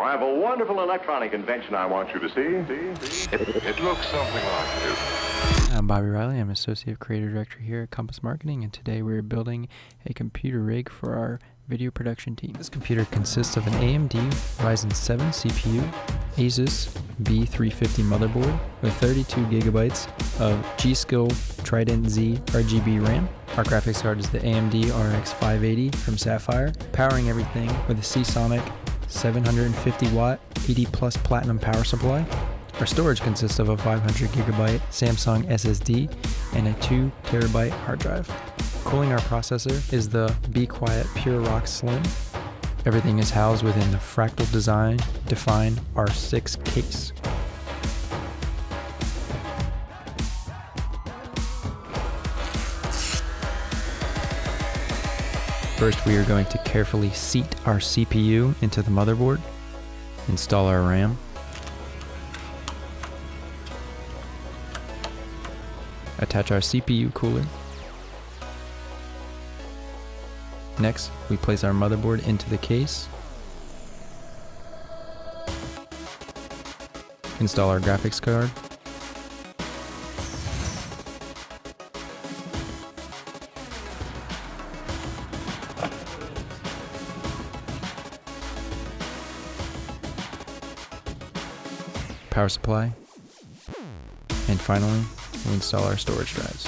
I have a wonderful electronic invention I want you to see. It looks something like this. I'm Bobby Riley. I'm Associate Creative Director here at Compass Marketing, and today we're building a computer rig for our video production team. This computer consists of an AMD Ryzen 7 CPU, Asus B350 motherboard with 32 gigabytes of G.Skill Trident Z RGB RAM. Our graphics card is the AMD RX 580 from Sapphire, powering everything with a Seasonic 750 watt 80 plus platinum power supply. Our storage consists of a 500 gigabyte Samsung SSD and a 2 terabyte hard drive. Cooling our processor is the Be Quiet Pure Rock Slim. Everything is housed within the Fractal Design Define R6 case. First, we are going to carefully seat our CPU into the motherboard, install our RAM, attach our CPU cooler. Next, we place our motherboard into the case, install our graphics card, power supply, and finally, we install our storage drives.